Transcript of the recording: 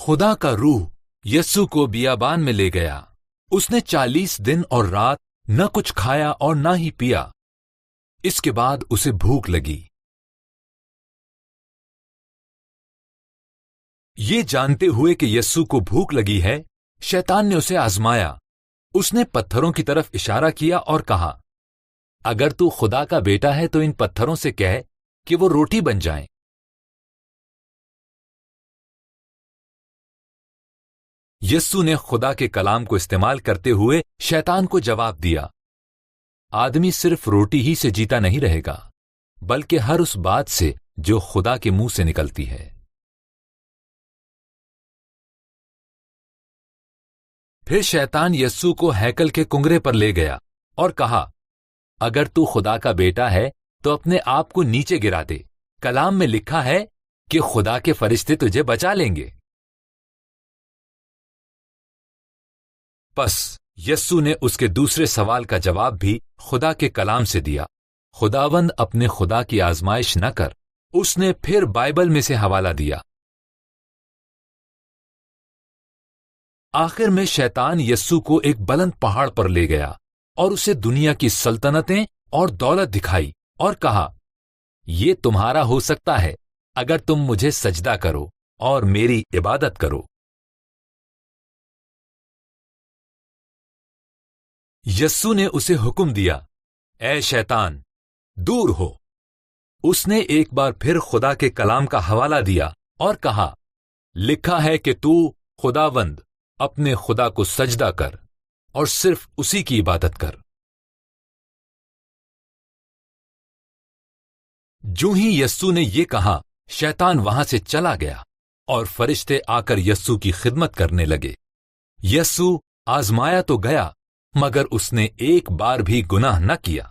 خدا کا روح یسوع کو بیابان میں لے گیا۔ اس نے 40 دن اور رات نہ کچھ کھایا اور نہ ہی پیا۔ اس کے بعد اسے بھوک لگی۔ یہ جانتے ہوئے کہ یسوع کو بھوک لگی ہے، شیطان نے اسے آزمایا۔ اس نے پتھروں کی طرف اشارہ کیا اور کہا، اگر تو خدا کا بیٹا ہے تو ان پتھروں سے کہہ کہ وہ روٹی بن جائیں۔ یسوع نے خدا کے کلام کو استعمال کرتے ہوئے شیطان کو جواب دیا، آدمی صرف روٹی ہی سے جیتا نہیں رہے گا، بلکہ ہر اس بات سے جو خدا کے منہ سے نکلتی ہے۔ پھر شیطان یسوع کو ہیکل کے کنگرے پر لے گیا اور کہا، اگر تو خدا کا بیٹا ہے تو اپنے آپ کو نیچے گرا دے، کلام میں لکھا ہے کہ خدا کے فرشتے تجھے بچا لیں گے۔ پس یسوع نے اس کے دوسرے سوال کا جواب بھی خدا کے کلام سے دیا، خداوند اپنے خدا کی آزمائش نہ کر۔ اس نے پھر بائبل میں سے حوالہ دیا۔ آخر میں شیطان یسوع کو ایک بلند پہاڑ پر لے گیا اور اسے دنیا کی سلطنتیں اور دولت دکھائی اور کہا، یہ تمہارا ہو سکتا ہے اگر تم مجھے سجدہ کرو اور میری عبادت کرو۔ یسوع نے اسے حکم دیا، اے شیطان، دور ہو۔ اس نے ایک بار پھر خدا کے کلام کا حوالہ دیا اور کہا، لکھا ہے کہ تو خداوند اپنے خدا کو سجدہ کر اور صرف اسی کی عبادت کر۔ جو ہی یسوع نے یہ کہا، شیطان وہاں سے چلا گیا اور فرشتے آ کر یسوع کی خدمت کرنے لگے۔ یسوع آزمایا تو گیا، مگر اس نے ایک بار بھی گناہ نہ کیا۔